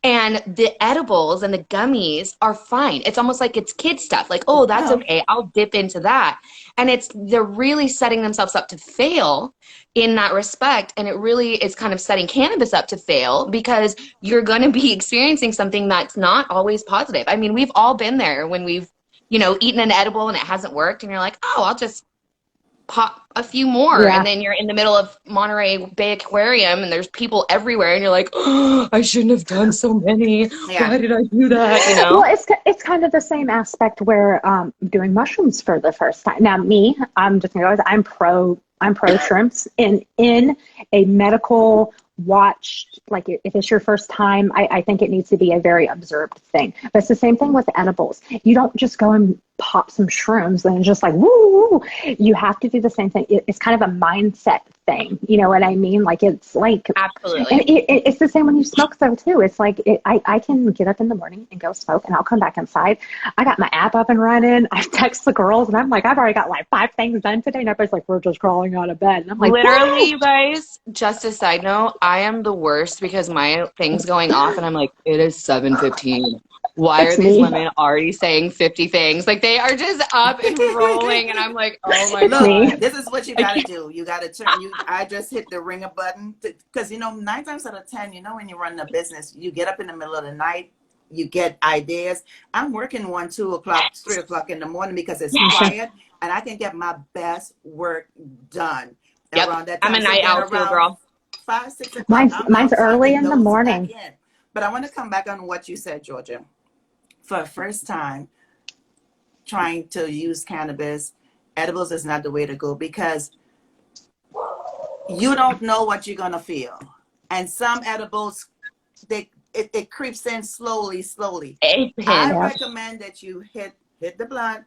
And the edibles and the gummies are fine. It's almost like it's kid stuff. Like, oh, that's okay. I'll dip into that. And they're really setting themselves up to fail in that respect. And it really is kind of setting cannabis up to fail, because you're going to be experiencing something that's not always positive. I mean, we've all been there when we've, eaten an edible and it hasn't worked, and you're like, oh, I'll just pop a few more. And then you're in the middle of Monterey Bay Aquarium and there's people everywhere, and you're like, oh, I shouldn't have done so many. Why did I do that? Well, it's kind of the same aspect where doing mushrooms for the first time. Now I'm just gonna go, I'm pro shrooms in a medical watched, like if it's your first time, I think it needs to be a very observed thing. But it's the same thing with edibles. You don't just go and pop some shrooms and just like, woo. You have to do the same thing. It's kind of a mindset thing. You know what I mean? Like, it's like, absolutely. And it's the same when you smoke though too. It's like, I can get up in the morning and go smoke, and I'll come back inside. I got my app up and running. I text the girls and I'm like, I've already got like 5 things done today. And everybody's like, we're just crawling out of bed. And I'm like, literally, you guys, just a side note, I am the worst because my thing's going off and I'm like, it is 7:15. Why are these women already saying 50 things? Like, they are just up and rolling, and I'm like, oh my God. This is what you got to do. You got to turn. I just hit the ringer button, because 9 times out of 10, when you run a business, you get up in the middle of the night, you get ideas. I'm working 1, 2 o'clock, 3 o'clock in the morning because it's quiet, and I can get my best work done around that time. I'm a night owl too, girl. 5, 6 o'clock. Mine's early in the morning. But I want to come back on what you said, Georgia. For the first time trying to use cannabis, edibles is not the way to go, because you don't know what you're going to feel. And some edibles, it creeps in slowly. It I hits. recommend that you hit the blunt,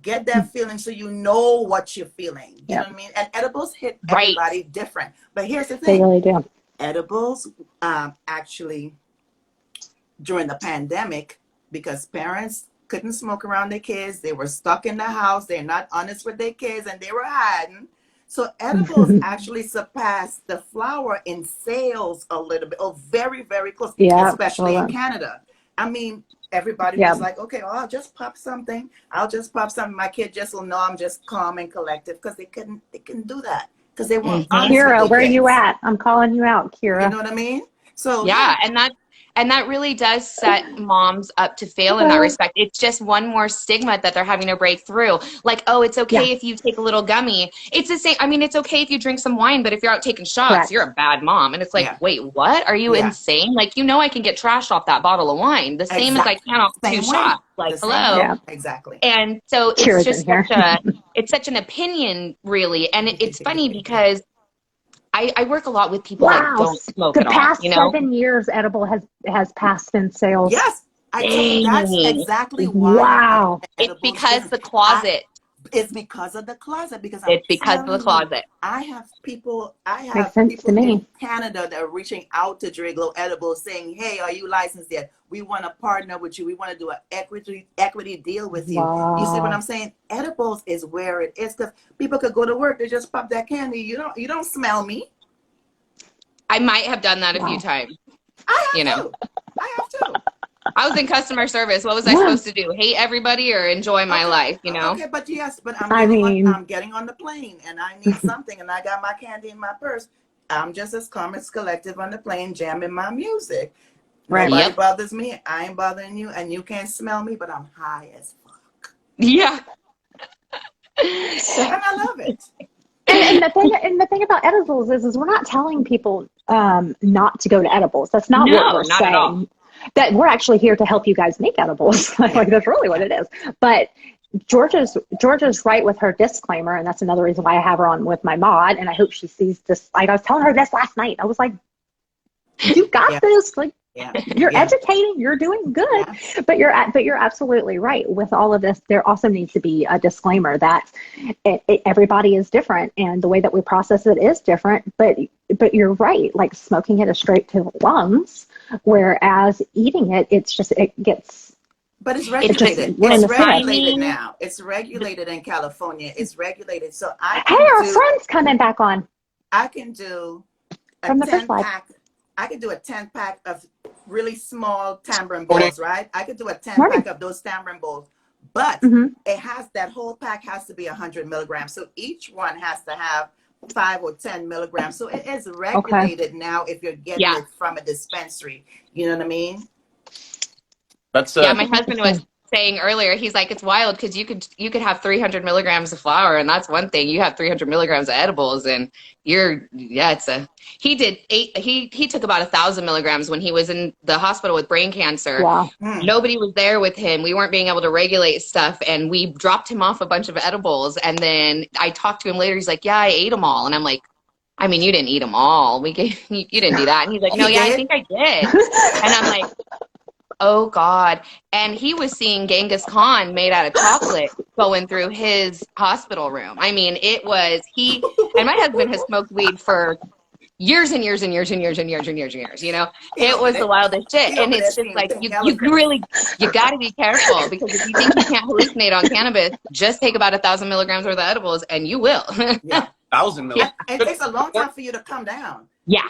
get that feeling so you know what you're feeling. You know what I mean? And edibles hit Right. everybody different. But here's the They thing. really do. Edibles actually, during the pandemic, because parents couldn't smoke around their kids, they were stuck in the house, they're not honest with their kids, and they were hiding. So edibles actually surpassed the flower in sales a little bit, or very, very close, especially in Canada. I mean, everybody was like, okay, well, I'll just pop something. My kid just will know I'm just calm and collective, because they couldn't do that because they weren't honest with Kira, their where kids. you at? I'm calling you out, Kira. You know what I mean? So yeah, and that really does set moms up to fail in that respect. It's just one more stigma that they're having to break through. Like, oh, it's okay if you take a little gummy. It's the same. I mean, it's okay if you drink some wine, but if you're out taking shots, you're a bad mom. And it's like, wait, what? Are you insane? Like, you know, I can get trashed off that bottle of wine the same as I can off 2 shots. Like, hello. Yeah, exactly. And so it's just such an opinion, really. And it's funny because I work a lot with people that don't smoke at all. The past 7 years, edible has passed in sales. Yes, that's exactly why. Wow. It's because the closet. It's because of the closet. It's because of the closet. I have people to me. in Canada that are reaching out to Driglo Edibles saying, hey, are you licensed yet? We want to partner with you. We want to do an equity deal with you. Wow. You see what I'm saying? Edibles is where it is, because people could go to work, they just pop that candy. You don't smell me. I might have done that a few times. I have to. I was in customer service. What was I supposed to do? Hate everybody or enjoy my life, you know? Okay, but I'm getting on the plane and I need something and I got my candy in my purse. I'm just as calm as collective on the plane, jamming my music. Right. Nobody bothers me. I ain't bothering you, and you can't smell me, but I'm high as fuck. Yeah. And I love it. And the thing about edibles is we're not telling people not to go to edibles. That's not what we're saying. At all. That we're actually here to help you guys make edibles. Like, that's really what it is. But Georgia's right with her disclaimer, and that's another reason why I have her on with my mod. And I hope she sees this. Like, I was telling her this last night. I was like, "You got this. Like, you're educating. You're doing good." But you're absolutely right. With all of this, there also needs to be a disclaimer that everybody is different, and the way that we process it is different. But you're right. Like, smoking it is straight to the lungs, whereas eating it, it gets. But it's regulated. It's regulated now. It's regulated in California. It's regulated. So our friend's coming back on. I can do a 10-pack. I could do a 10-pack of really small tamarind bowls, right? I could do a 10-pack of those tamarind bowls. But that whole pack has to be 100 milligrams. So each one has to have 5 or 10 milligrams. So it is regulated now if you're getting it from a dispensary. You know what I mean? That's my husband was saying earlier, he's like, it's wild because you could have 300 milligrams of flour, and that's one thing. You have 300 milligrams of edibles, and he took about 1,000 milligrams when he was in the hospital with brain cancer. Wow. Nobody was there with him. We weren't being able to regulate stuff, and we dropped him off a bunch of edibles. And then I talked to him later. He's like, yeah, I ate them all. And I'm like, I mean, you didn't eat them all. You didn't do that. And he's like, no, I think I did. And I'm like, oh God. And he was seeing Genghis Khan made out of chocolate going through his hospital room. I mean, and my husband has smoked weed for years and years and years and years and years and years and years, you know? It was the wildest shit. And it's just like, you got to be careful, because if you think you can't hallucinate on cannabis, just take about 1,000 milligrams worth of edibles and you will. 1,000 milligrams. It takes a long time for you to come down. Yeah.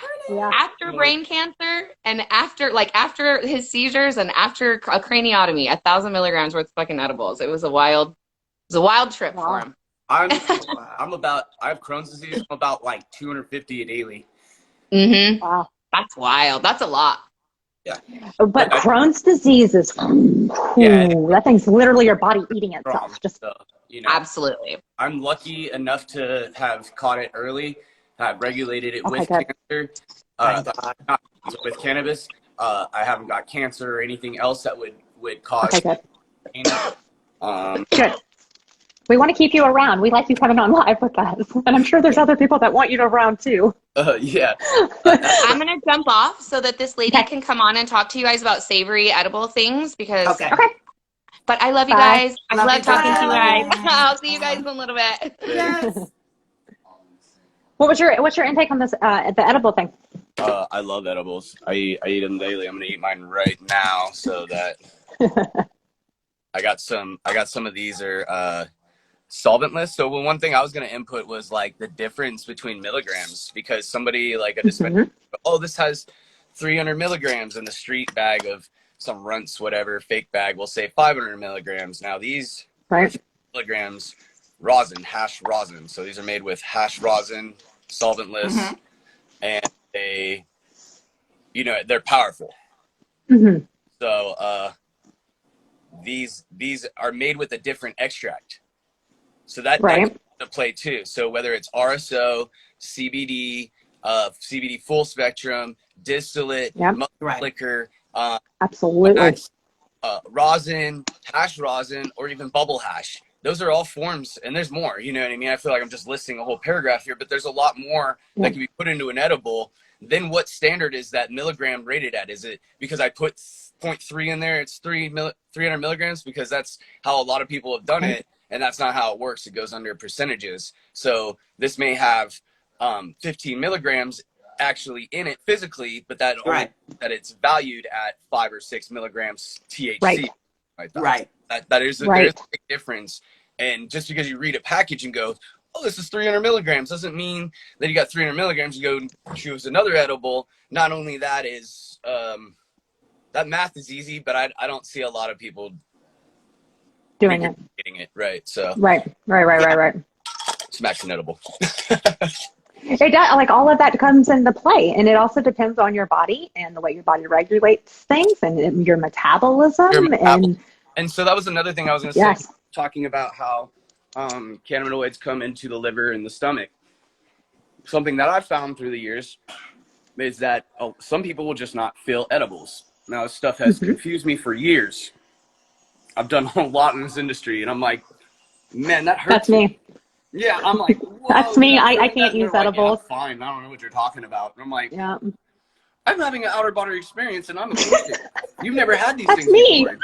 After brain cancer and after his seizures and after a craniotomy, 1,000 milligrams worth of fucking edibles. It was a wild trip for him. I have Crohn's disease. I'm about like 250 a daily. Mm-hmm. Wow. That's wild. That's a lot. Yeah. But Crohn's disease is, that thing's literally your body eating itself. Absolutely. I'm lucky enough to have caught it early, have regulated it with cancer. Not with cannabis. I haven't got cancer or anything else that would cause pain. Good. We want to keep you around. We like you coming on live with us. And I'm sure there's other people that want you around too. Yeah. I'm going to jump off so that this lady can come on and talk to you guys about savory edible things because. Okay. But I love you Bye. guys. I love talking to you guys. I'll see you guys in a little bit. Yes. What's your intake on this the edible thing? I love edibles. I eat them daily. I'm gonna eat mine right now so that I got some of these are solventless. So one thing I was gonna input was like the difference between milligrams, because somebody like a dispenser, this has 300 milligrams, in the street bag of some runts, whatever, fake bag will say 500 milligrams. Now these milligrams rosin, hash rosin. So these are made with hash rosin, solventless, and they're powerful. So these are made with a different extract. So that comes into play too. So whether it's RSO, CBD, CBD full spectrum, distillate, liquor, absolutely, rosin, hash rosin, or even bubble hash. Those are all forms, and there's more. You know what I mean? I feel like I'm just listing a whole paragraph here, but there's a lot more that can be put into an edible. Then what standard is that milligram rated at? Is it because I put 0.3 in there, it's 300 milligrams? Because that's how a lot of people have done it, and that's not how it works. It goes under percentages. So this may have 15 milligrams actually in it physically, but that it's valued at 5 or 6 milligrams THC. That is a big difference. And just because you read a package and go, oh, this is 300 milligrams, doesn't mean that you got 300 milligrams. You go and choose another edible. Not only that is that math is easy, but I don't see a lot of people doing it. Getting it right. So right. Smash an edible. It does, like all of that comes into play, and it also depends on your body and the way your body regulates things and your metabolism. And so that was another thing I was going to say, talking about how cannabinoids come into the liver and the stomach. Something that I've found through the years is that some people will just not feel edibles. Now, this stuff has confused me for years. I've done a lot in this industry, and I'm like, man, that hurts. That's me. Yeah, I'm like, whoa, that's me. I can't use edibles. Like, fine, I don't know what you're talking about. And I'm like, I'm having an outer body experience, and I'm a patient. You've never had these things before.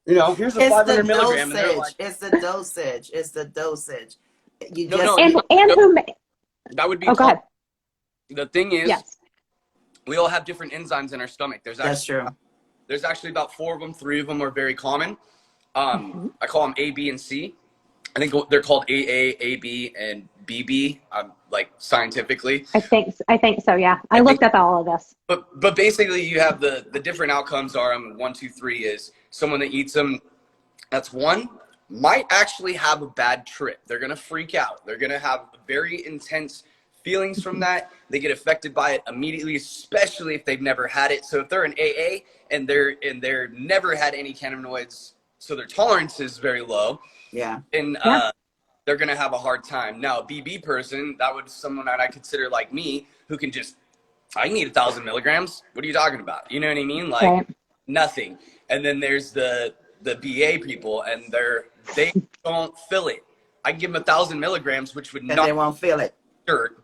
You know, here's a 500 milligram. It's the dosage. It's the dosage. That would be. Oh, go ahead. The thing is, we all have different enzymes in our stomach. That's true. There's actually about 4 of them. 3 of them are very common. I call them A, B, and C. I think they're called AA, AB, and BB. Like scientifically. I think so. Yeah, I looked up all of this. But basically, you have the different outcomes are 1, 2, 3 is someone that eats them. That's 1 might actually have a bad trip. They're gonna freak out. They're gonna have very intense feelings from that. They get affected by it immediately, especially if they've never had it. So if they're an AA and they're never had any cannabinoids, so their tolerance is very low. And they're gonna have a hard time. Now, a BB person, that would someone that I consider like me, who can just, I need 1,000 milligrams. What are you talking about? You know what I mean? Like nothing. And then there's the BA people, and they don't feel it. I give them 1,000 milligrams, which would not. They won't feel it. Dirt.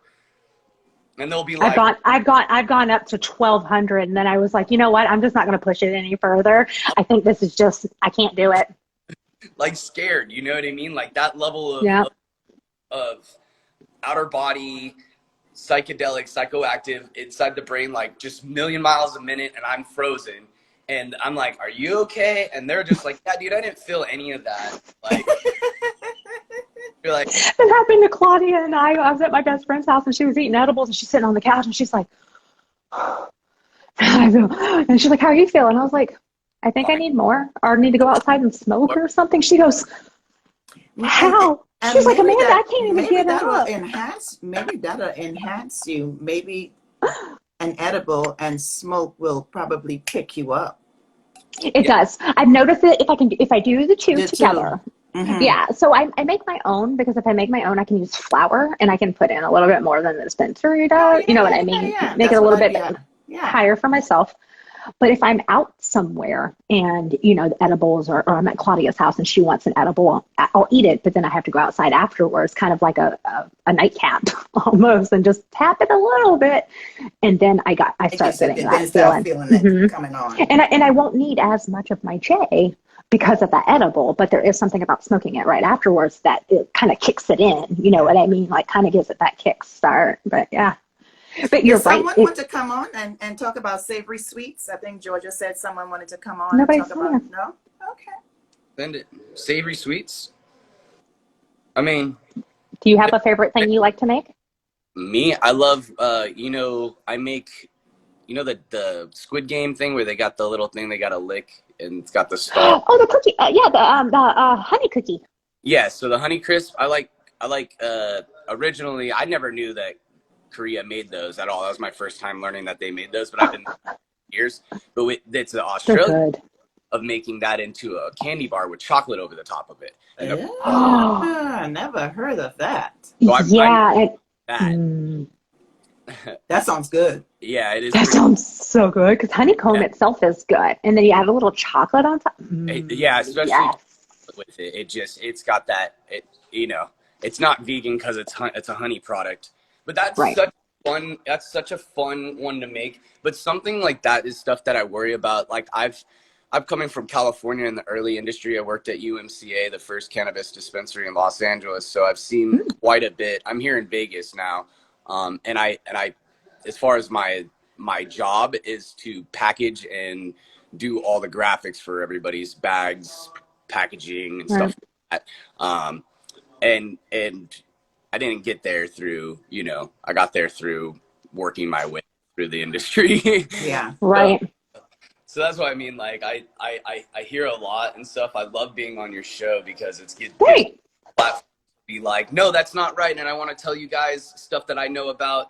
And they'll be like, I've gone up to 1,200, and then I was like, you know what? I'm just not going to push it any further. I think this is just, I can't do it. Like scared, you know what I mean? Like that level of outer body, psychedelic, psychoactive inside the brain, like just 1,000,000 miles a minute, and I'm frozen. And I'm like, are you okay? And they're just like, yeah, dude, I didn't feel any of that. Like, you're like, it happened to Claudia and I was at my best friend's house, and she was eating edibles, and she's sitting on the couch, and she's like, and she's like, how are you feeling? I was like, I think I need more, or need to go outside and smoke or something. She goes, how? She's like, Amanda, I can't even get up. Maybe that'll enhance you. Maybe an edible and smoke will probably pick you up. It does. I've noticed it if I do the two together. Yeah, so I make my own, because if I make my own, I can use flour, and I can put in a little bit more than the dispensary does. You know what I mean? Make it a little bit higher for myself. But if I'm out somewhere and, you know, the edibles, or I'm at Claudia's house and she wants an edible, I'll eat it, but then I have to go outside afterwards, kind of like a nightcap almost, and just tap it a little bit. And then I start getting that feeling. Coming on. And I won't need as much of my J because of that edible, but there is something about smoking it right afterwards that it kind of kicks it in, you know what I mean? Like kind of gives it that kick start. But yeah. But you're right. Someone want to come on and talk about Savory Sweets? I think Georgia said someone wanted to come on and talk about it. No? Okay. Send it. Savory Sweets? I mean. Do you have a favorite thing you like to make? Me? I love, you know, I make, you know, the Squid Game thing where they got the little thing they got to lick and it's got the star. Oh, the cookie. Yeah, the honey cookie. Yeah, so the Honey Crisp, I like, originally, I never knew that Korea made those at all. That was my first time learning that they made those, but I've been years. But it's the Australian of making that into a candy bar with chocolate over the top of it. I never heard of that. So that sounds good. Yeah, it is. That sounds so good because honeycomb itself is good, and then you add a little chocolate on top. Yeah, especially with it. It's got that. You know, it's not vegan because it's a honey product, but that's such fun. That's such a fun one to make. But something like that is stuff that I worry about. Like I'm coming from California in the early industry. I worked at UMCA, the first cannabis dispensary in Los Angeles, so I've seen quite a bit. I'm here in Vegas now. And I, as far as my job is to package and do all the graphics for everybody's bags, packaging and stuff like that. And I didn't get there through, you know, I got there through working my way through the industry. Yeah. Right. So that's what I mean. Like I hear a lot and stuff. I love being on your show because it's be like, no, that's not right, and I want to tell you guys stuff that I know about.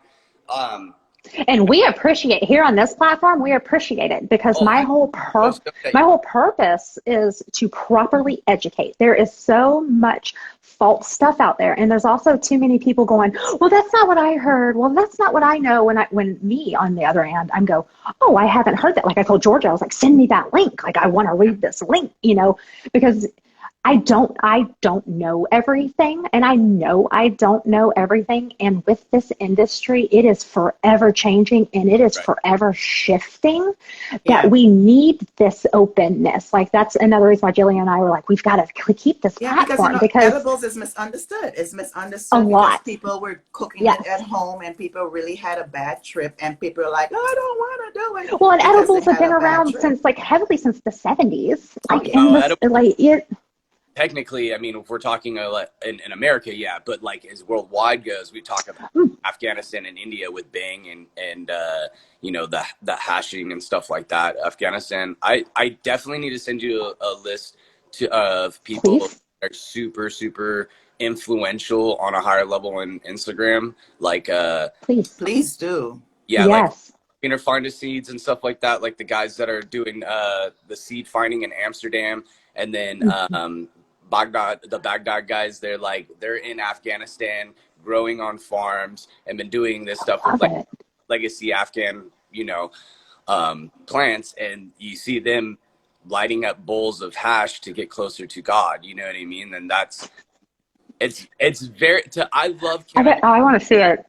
And we appreciate here on this platform. We appreciate it because my whole purpose is to properly educate. There is so much false stuff out there, and there's also too many people going, well, that's not what I heard. Well, that's not what I know. When me on the other hand, I'm go, oh, I haven't heard that. Like I told Georgia, I was like, send me that link. Like I want to read this link, you know, because I don't know everything, and I know I don't know everything. And with this industry, it is forever changing and it is forever shifting that we need this openness. Like that's another reason why Jillian and I were like, we've got to keep this platform because edibles is misunderstood. It's misunderstood a lot. People were cooking it at home and people really had a bad trip and people are like, oh, I don't want to do it. Well, and edibles have been around since heavily since the 70s. Technically, I mean, if we're talking in America, but like as worldwide goes, we talk about Afghanistan and India with Bang and you know, the hashing and stuff like that. Afghanistan, I definitely need to send you a list of people that are super, super influential on a higher level on Instagram. Like, please do. Yeah, like inner finder seeds and stuff like that. Like the guys that are doing the seed finding in Amsterdam, and then the Baghdad guys, they're in Afghanistan growing on farms and been doing this stuff with like legacy Afghan, you know, plants, and you see them lighting up bowls of hash to get closer to God, you know what I mean? And that's it's very I love cannabis. I want to see it.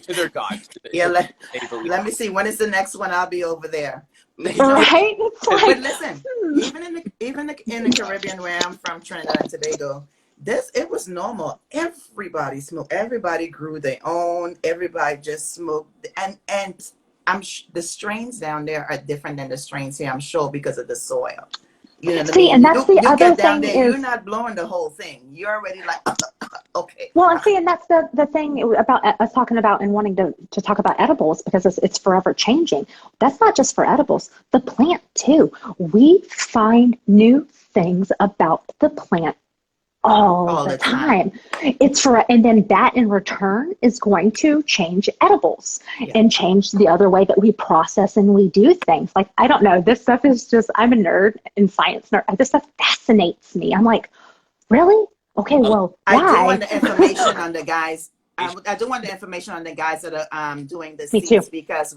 To their God. Let me see, when is the next one? I'll be over there. Right? But listen, even in the Caribbean where I'm from, Trinidad and Tobago, it was normal. Everybody smoked. Everybody grew their own. Everybody just smoked. And the strains down there are different than the strains here, I'm sure, because of the soil. You know what I mean? And that's the other thing is you're not blowing the whole thing. You're already like, okay. Well, and that's the thing about us talking about and wanting to talk about edibles, because it's forever changing. That's not just for edibles, the plant too. We find new things about the plant all the time. And then that in return is going to change edibles and change the other way that we process and we do things. Like, I don't know, this stuff is just, I'm a nerd and science nerd. This stuff fascinates me. I'm like, really? Okay, well, why? I do want the information on the guys. I do want the information on the guys that are doing the seeds, because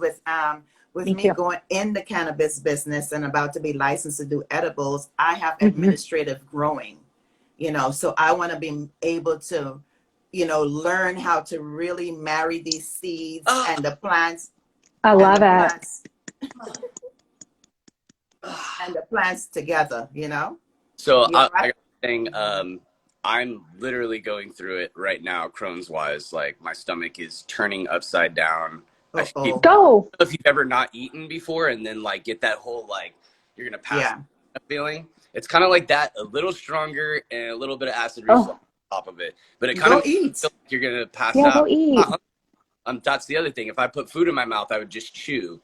with Me me too. going in the cannabis business and about to be licensed to do edibles, I have administrative growing, you know, so I want to be able to, you know, learn how to really marry these seeds and the plants. I love it. And the plants together, you know. So You're I right. got a thing. I'm literally going through it right now, Crohn's wise. Like my stomach is turning upside down. I Oh, Go. don't know if you've ever not eaten before and then like get that whole like you're gonna pass feeling. It's kind of like that, a little stronger and a little bit of acid reflux on top of it. But it kind of feels like you're gonna pass out. Go eat. That's the other thing. If I put food in my mouth, I would just chew.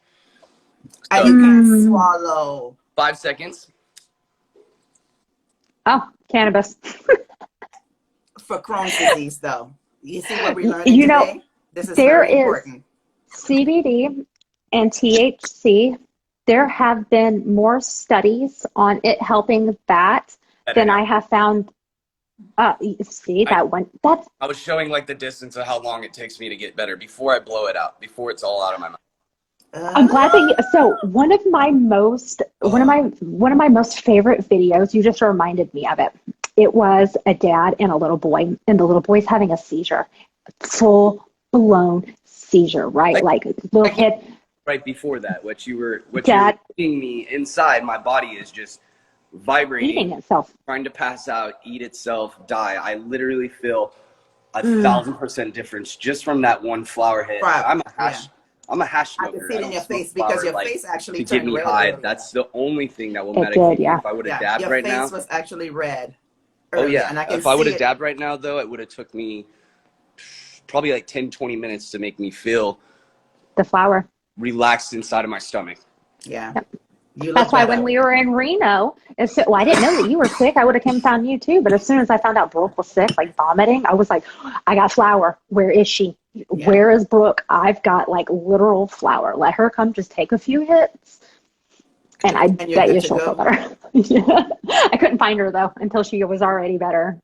And you can't swallow. 5 seconds. Oh, cannabis. For Crohn's disease, though. You see what we're learning You know, today? This is there very important. CBD and THC. There have been more studies on it helping that than I have found. See that one? That's. I was showing like the distance of how long it takes me to get better before I blow it out, before it's all out of my mouth. I'm glad that so one of my most favorite videos, you just reminded me of it. It was a dad and a little boy, and the little boy's having a seizure, full blown seizure, right? Like little kid. Right before that, what you were feeding me inside, my body is just vibrating, eating itself, trying to pass out, eat itself, die. I literally feel 1,000% difference just from that one flower hit. I'm a hash smoker. I can see it in your face because your face actually turned red. To get me high, that's the only thing that will medicate me. If I would have dabbed right now. Your face was actually red. Oh yeah. And if I would have dabbed right now, though, it would have took me probably like 10, 20 minutes to make me feel the flower relaxed inside of my stomach. Yeah. Yep. That's why when we were in Reno, I didn't know that you were sick. I would have come and found you too. But as soon as I found out Brooke was sick, like vomiting, I was like, I got flour. Where is she? Yeah. Where is Brooke? I've got like literal flour. Let her come just take a few hits. And I bet you she'll feel better. Yeah. I couldn't find her though until she was already better.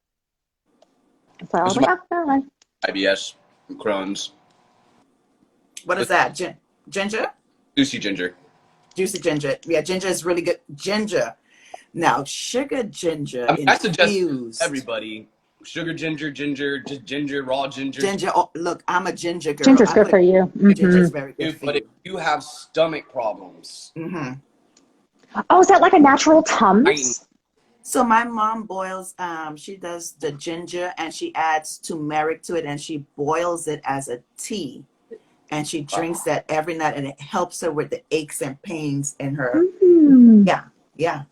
So I was like, never mind. IBS, Crohn's. What is that? Ginger? Juicy ginger. Juicy ginger. Yeah, ginger is really good. Ginger. Now, sugar ginger I suggest everybody sugar ginger, just ginger, raw ginger. Ginger. Oh, look, I'm a ginger girl. Ginger's good for you. Ginger's very good for you. But if you have stomach problems. Oh, is that like a natural Tums? So my mom boils, she does the ginger and she adds turmeric to it and she boils it as a tea. And she drinks that every night, and it helps her with the aches and pains in her. Yeah.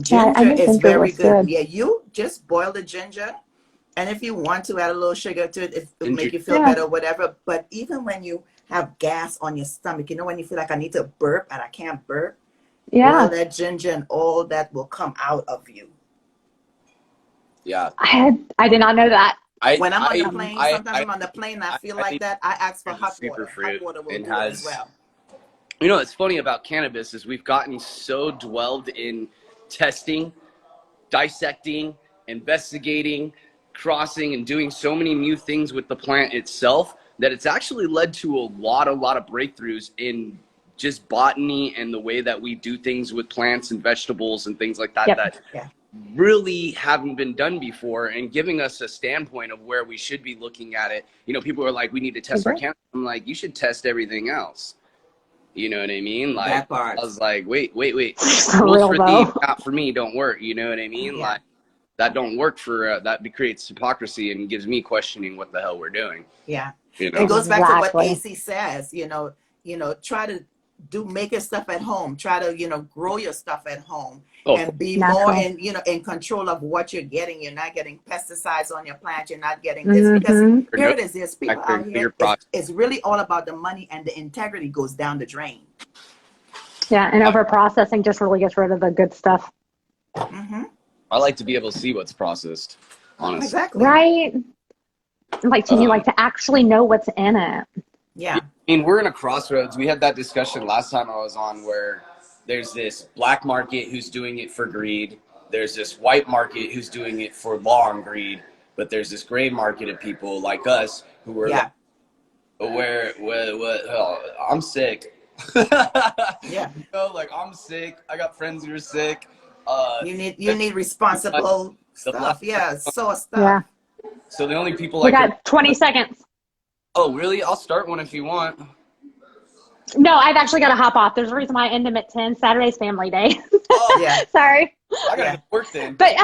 Ginger is very good. Yeah, you just boil the ginger, and if you want to add a little sugar to it, it will make you feel better, whatever. But even when you have gas on your stomach, you know, when you feel like I need to burp and I can't burp, boil that ginger and all that will come out of you. Yeah, I did not know that. When I'm on the plane, sometimes I'm on the plane and I feel like that, I ask for hot water. Hot water will do it as well. You know, what's funny about cannabis is we've gotten so dwelled in testing, dissecting, investigating, crossing, and doing so many new things with the plant itself that it's actually led to a lot of breakthroughs in just botany and the way that we do things with plants and vegetables and things like that. Really haven't been done before, and giving us a standpoint of where we should be looking at it. You know, people are like, we need to test our cannabis. I'm like, you should test everything else. You know what I mean? Like, that part. I was like, wait. Rules for thee, not for me, don't work. You know what I mean? Like, that don't work for, that creates hypocrisy and gives me questioning what the hell we're doing. Yeah. You know? It goes back to what AC says, you know, try to make your stuff at home. Try to, grow your stuff at home and be more in control of what you're getting. You're not getting pesticides on your plant. You're not getting this because here it is. There's people out here. It's really all about the money, and the integrity goes down the drain. Yeah, and over processing just really gets rid of the good stuff. I like to be able to see what's processed, honestly. Exactly. Right. Like to actually know what's in it. Yeah. I mean, we're in a crossroads. We had that discussion last time I was on where there's this black market who's doing it for greed. There's this white market who's doing it for law and greed. But there's this gray market of people like us who are like, I'm sick. Yeah. You know, like I'm sick. I got friends who are sick. You need responsible stuff. Yeah, sauce stuff. Yeah. So the only people We got 20 seconds. Oh, really? I'll start one if you want. No, I've actually got to hop off. There's a reason why I end them at 10. Saturday's family day. Oh, yeah. Sorry. I got to work then. But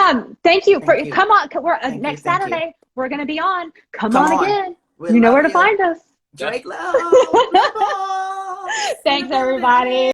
thank you for come on. We're Thank Saturday. We're gonna be on. Come on again. We you know love where to find us. Drake love. Thanks, everybody.